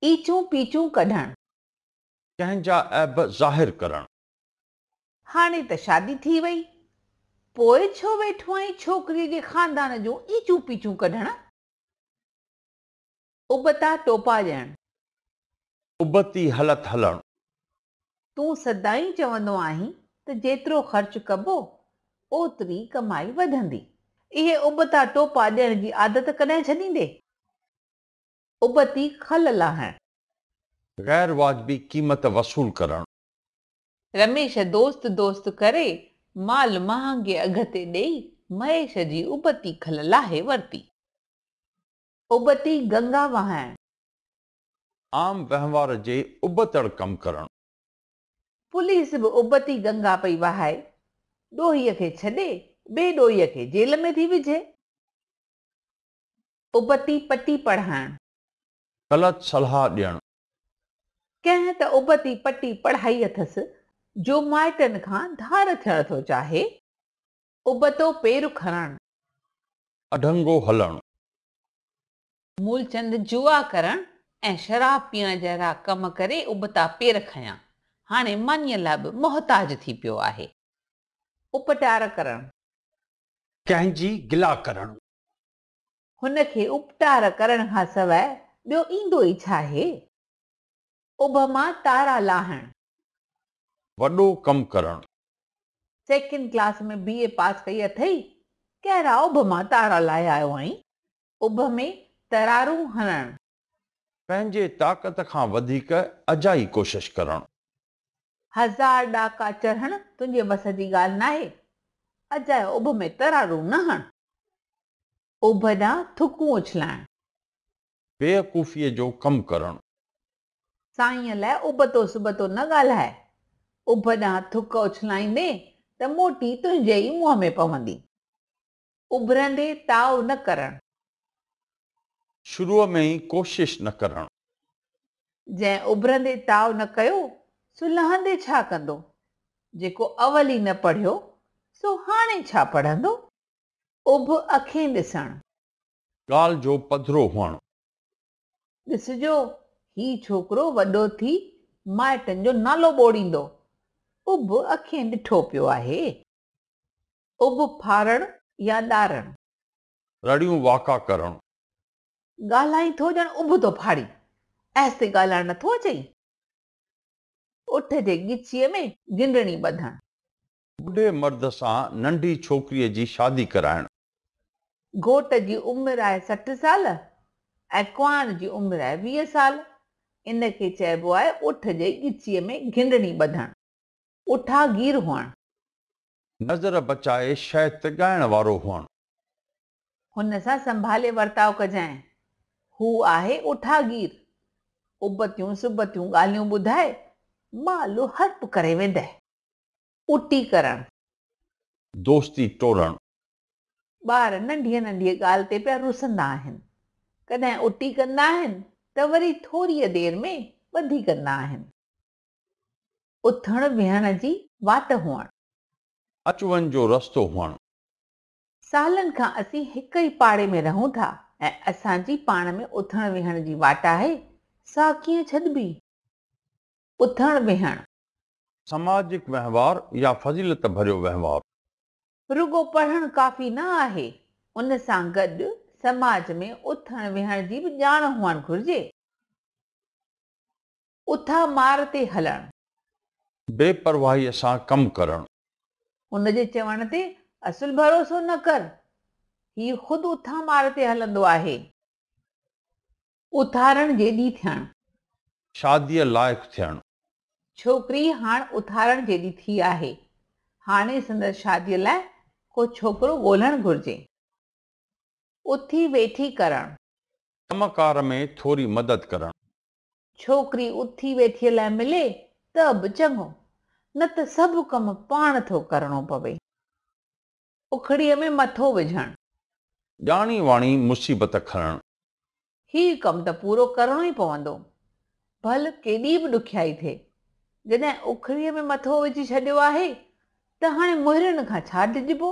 ईचूं पीचूं कढण, कंहिंजा ऐब ज़ाहिर करण। हाणे त शादी थी वई, पोइ छो वेठो आहीं छोकिरीअ जे खानदान जूं ईचूं पीचूं कढण। उबता टोपा ॾियण, उबती हलत हलण। तूं सदाईं चवंदो आहीं त जेतिरो ख़र्च कबो ओतिरी कमाई वधंदी। इहे उबता टोपा ॾियण जी आदत कॾहिं छॾींदे। उबती खल लाहण, गैर वाजिबी क़ीमत वसूल करण। रमेश दोस्त दोस्त करे माल महांगे अघ ते ॾेई महेश जी उबती खल लाहे वरिती। उबती गंगा वहाइण, आम वहिंवार जे उबतड़ कम करण। पुलिस बि उबती गंगा पई वहाए, ॾोहीअ खे छॾे ॿिए ॾोहीअ खे जेल में थी विझे। उबती पटी पढ़ाइण, ग़लत सलाह ॾियण। कंहिं त उबती पटी पढ़ाई अथसि जो माइटनि खां धार थियण थो चाहे। उबतो पेर खणण, अढंगो हलण। मूलचंद जुआ करण ऐं शराब पीअण जहिड़ा कम करे उबता पेर खयां, हाणे मानीअ लाइ बि मोहताज थी पियो आहे। उपटार करण, कंहिंजी गिला करण। हुनखे उपटार करण खां सवाइ ॿियो ईंदो ई छा आहे। उभ मां तारा लाहण, वॾो कम करण। सेकेंड क्लास में BA पास कई अथई, कहिड़ा उभ मां तारा लाहे आयो आहीं। उभ में तरारूं हणण, पंहिंजे ताक़त खां वधीक अजाई कोशिश करण। 1000 ॾाका चढ़ण तुंहिंजे वस जी ॻाल्हि नाहे, अजाए उभ में तरारूं न हण। उभ ॾांहुं थुकूं उछलाइण, बेवकूफ़ीअ जो कम करण। साईंअ लाइ उबतो सुबतो न ॻाल्हाए, उभ ॾांहुं थुक उछलाईंदे त मोटी तुंहिंजे ई मुंहं में पवंदी। उभरंदे ताव न करण, शुरूअ में ई कोशिश न करण। जंहिं उभरंदे ताव न कयो सो लहंदे छा कंदो। जेको अवल ई न पढ़ियो सो हाणे छा पढ़ंदो। उभ अखियूं ॾिसण, ॻाल्हि जो पधिरो हुअण। ॾिसजो ही छोकिरो वॾो थी माइटनि जो नालो ॿोड़ींदो, उभ अखियूं ॾिठो पियो आहे। उभ फाड़ण या ॾारण, रड़ियूं वाका करण। ॻाल्हाई थो ॼण उभ थो फाड़ी, ऐस ते ॻाल्हाइण नथो अचई। उठ जे गिचीअ में गिंडणी ॿधण, बुढे मर्द सां नंढी छोकिरीअ जी शादी कराइण। घोट जी उमिरि आहे 60 साल ऐं कुंवार जी उमिरि आहे 20 साल, इनखे चइबो आहे उठ जे गिचीअ में गिंडणी ॿधण। उठागीर हुअण, नज़र बचाए शइ तिॻाइण वारो हुअण। हुन सां संभाले वर्ताव कजांइ, हू आहे उठागीर। उबतियूं सुबतियूं ॻाल्हियूं ॿुधाए मालू हर्प करे वेंदे। उटी करण, दोस्ती टोड़ण। ॿार नंढीअ नंढीअ ॻाल्हि ते पिया रुसंदा आहिनि, कॾहिं उटी कंदा आहिनि त वरी थोरीअ देरि में ॿधी कंदा आहिनि। उथण विहण जी वाट हुअण, अचु वञ जो रस्तो हुअण। सालनि खां असीं हिक ई पाड़े में रहूं था ऐं असांजी पाण में उथण विहण जी वाट आहे, सा कीअं छॾिबी। उथण विहण, समाजिक वहिंवार या फज़ीलत भरियो वहिंवार। रुगो पढ़णु काफ़ी न आहे, उन सां गॾु समाज में उथण विहण जी बि ॼाण हुअणु घुर्जे। उथा मार ते हलण, बेपरवाहीअ सां कमु करण। हुन जे चवण ते असुल भरोसो न कर, हीउ ख़ुदि उथा मार ते हलंदो आहे। उथारण जेॾी थियण, शादीअ लाइक़ु थियण। छोकिरी हाणे उथारण जेॾी थी आहे, हाणे संदसि शादीअ लाइ को छोकिरो ॻोल्हणु घुर्जे। उथी वेठी करण, कमकार में थोरी मदद करण। छोकिरी उथी वेठीअ लाइ मिले त बि चङो, न त सभु कम पाण थो करणो पवे। उखड़ीअ में मथो विझण, ॼाणी वाणी मुसीबत खणण। हीउ कमु त पूरो करणो ई पवंदो, भल केॾी बि ॾुखियाई थिए। जॾहिं उखड़ीअ में मथो विझी छॾियो आहे त हाणे मुहिरनि खां छा डिॼबो।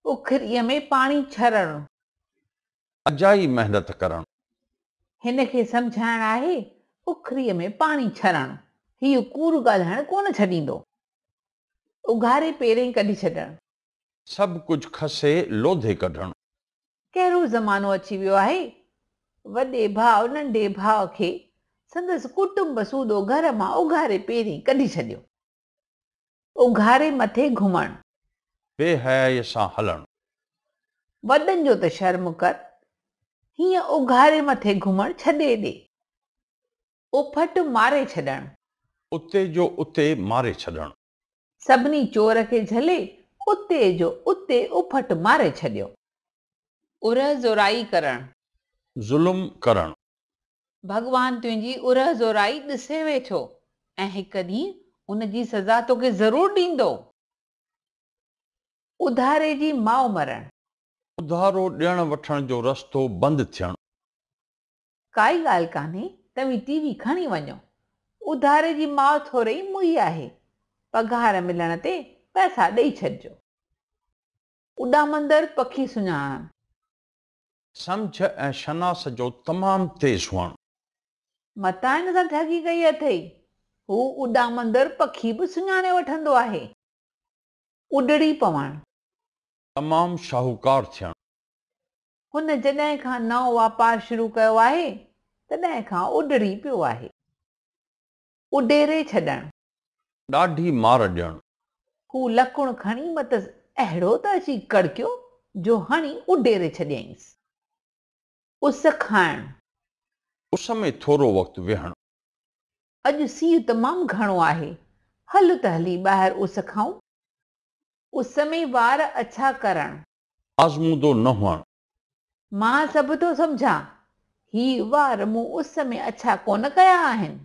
उखड़ीअ में पाणी छरणु, अजाई महिनत करण। हिन खे सम्झाइण आहे उखरीअ में पाणी छरणु, हीउ कूड़ ॻाल्हाइण कोन छॾींदो। उघारे पेरें कढी छॾणु, सभु कुझु खसे लोधे कढणु। कहिड़ो ज़मानो अची वियो आहे, वॾे भाउ नंढे भाउ खे संदसि कुटुंब सूदो घर मां उघारे पेरें कढी छॾियो। उघारे मथे घुमणु, बेहयाईअ सां हलणु। वॾनि जो त शर्म कर, हीअं उघारे मथे घुमणु छॾे ॾे। उफट मारे छॾणु, उते जो उते मारे छॾणु। सभिनी चोर खे झले उते जो उते उफट मारे छॾियो। उरह ज़ोराई करणु, ज़ुल्म करणु। भॻवान तुंहिंजी उरह ज़ोराई ॾिसे वेठो ऐं हिकु ॾींहुं उन जी सज़ा तोखे ज़रूरु ॾींदो। उधारे जी माउ मरणु, उधारो ॾियण वठण जो रस्तो बंदि थियणु। काई ॻाल्हि कान्हे, तव्हीं टीवी खणी वञो, उधारे जी माउ थोरे ई मुई आहे, पघार मिलण ते पैसा ॾेई छॾिजो। उॾामंदड़ पखी सुञाणणु, सम्झ ऐं शनास जो तमामु तेज़ हुअणु। मतां हिन सां ठगी कई अथई, हू उॾामंदड़ पखी बि सुञाणे वठंदो आहे। उॾड़ी पवणु, तमामु शाहूकार थियणु। हुन जॾहिं खां नओं वापारु शुरू कयो आहे तॾहिं खां उॾड़ी पियो आहे। उडेरे छॾणु, ॾाढी मार ॾियणु। हू लकुणु खणी मतसि अहिड़ो त अची कड़कियो जो हणी उडेरे छॾियईंसि। उस खाइणु, उस में थोरो वक़्तु वेहणु। अॼु सीउ तमामु घणो आहे, हल त हली ॿाहिरि उस खाऊं। उस में वार अछा करणु, आज़मूदो न हुअणु। मां सभु थो सम्झां, ही वार मूं उस में अछा कोन कया आहिनि।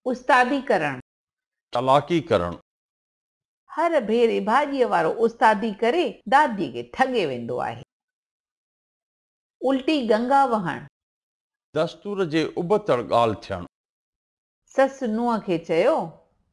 उस्तादी करणु, चालाकी करणु। हर भेरे भाॼीअ वारो उस्तादी करे दादीअ खे ठगे वेंदो आहे। उल्टी गंगा वहणु, दस्तूर जे उबतड़ ॻाल्हि थियणु। ससु नुंहं खे चयो,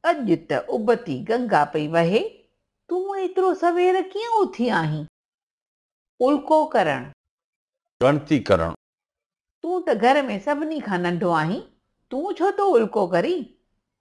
अॼु त उबती गंगा पई वहे, तूं एतिरो सवेर कीअं उथी आहीं? उल्को करणु, गणती करणु। तूं त घर में सभिनी खां नंढो आहीं, तूं छो तो उल्को करी?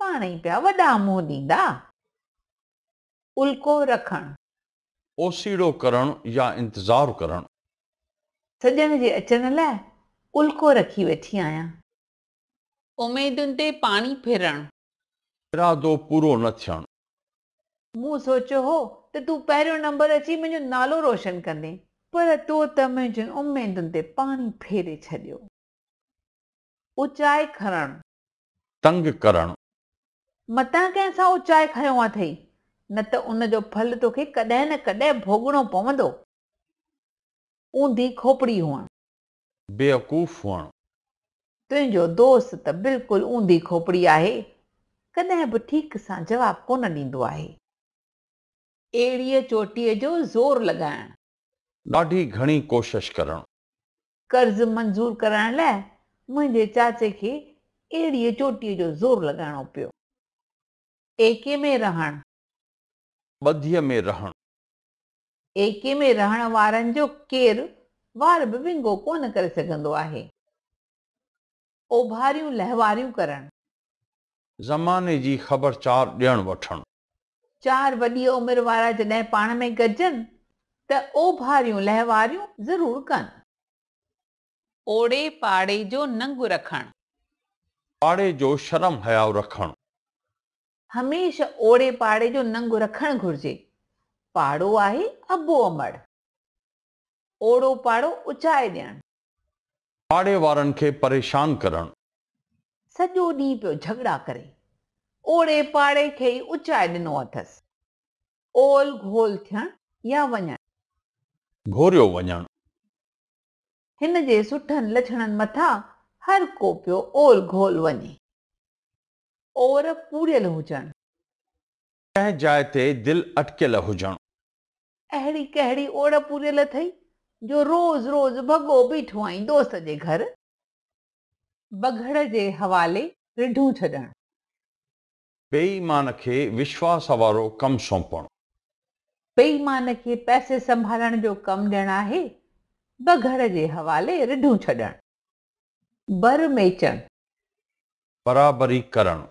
पाण ई पिया वॾा मुंहुं ॾींदा। उल्को रखणु, ओसीड़ो करणु या इंतज़ारु करणु। सॼण जे अचण लाइ उल्को रखी वेठी आहियां। उमेदुनि ते पाणी फिरणु, इरादो पूरो न थियणु। मूं सोचियो हो त तूं पहिरियों नंबर अची मुंहिंजो नालो रोशन कंदे, पर तो त मुंहिंजनि उमेदुनि ते पाणी फेरे छॾियो। उचाए खणणु, तंग करणु। मतां कंहिंसां उचाए खयो अथई, न त उन जो फल तोखे कॾहिं न कॾहिं भोगणो पवंदो। ऊंधी खोपड़ी हुअणु, बेवकूफ़ हुअणु। तुंहिंजो दोस्त त बिल्कुलु ऊंधी खोपड़ी आहे, कॾहिं बि ठीक सां जवाबु कोन ॾींदो आहे। एड़ीअ चोटीअ जो ज़ोर लॻाइणु, ॾाढी घणी कोशिश करणु। कर्ज़ मंज़ूर करण लाइ मुंहिंजे चाचे खे एड़ीअ चोटीअ जो ज़ोर लॻाइणो पियो। एके में रहणु, ॿधीअ में रहणु। एके में रहण वारनि जो केरु वार बि विंगो कोन करे सघंदो आहे। ओभारियूं लहवारियूं करणु, ज़माने जी ख़बरचार ॾियणु वठणु। चार वॾी उमिरि वारा जॾहिं पाण में गॾजनि त ओभारियूं लहवारियूं ज़रूरु कनि। ओड़े पाड़े जो नंग रखणु, पाड़े जो शर्म हयाउ रखणु। हमेशह ओड़े पाड़े जो नंग रखणु घुर्जे। पाड़ो आहे अबो अमड़, ओड़ो पाड़ो उचाए ॾियणु। पाड़े वारनि खे परेशान करणु। सॼो ॾींहुं पियो झगड़ा करे, ओड़े पाड़े खे ई उचाए ॾिनो अथसि। ओल घोल थियणु या वञणु, घोरियो वञणु। हिन जे सुठनि लछणनि मथां हर को पियो ओल घोल वञे। ओर पूरियल हुजणु, कंहिं जाइ ते दिलि अटकियल हुजणु। अहिड़ी कहिड़ी ओड़ पूरियल अथई जो रोज़ रोज़ भॻो बीठो आहीं दोस्त जे घर। बघड़ जे हवाले रिढूं छॾणु, बेईमान खे विश्वास वारो कमु सौंपणु। बेईमान खे पैसे संभालण जो कमु ॾियणु आहे, बघड़ जे हवाले रिढूं छॾणु। बर मेचण। बराबरी करणु।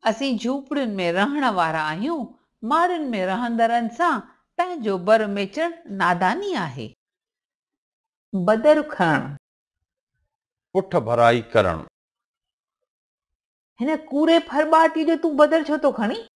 असीं झूपड़ियुनि में रहण वारा आहियूं, माड़ियुनि में रहंदड़नि सां पंहिंजो बर मेचण नादानी आहे। बदर खणणु। पुठ भराई करणु। हिन कूड़े फरॿाटीअ जो तूं बदर छो थो खणी?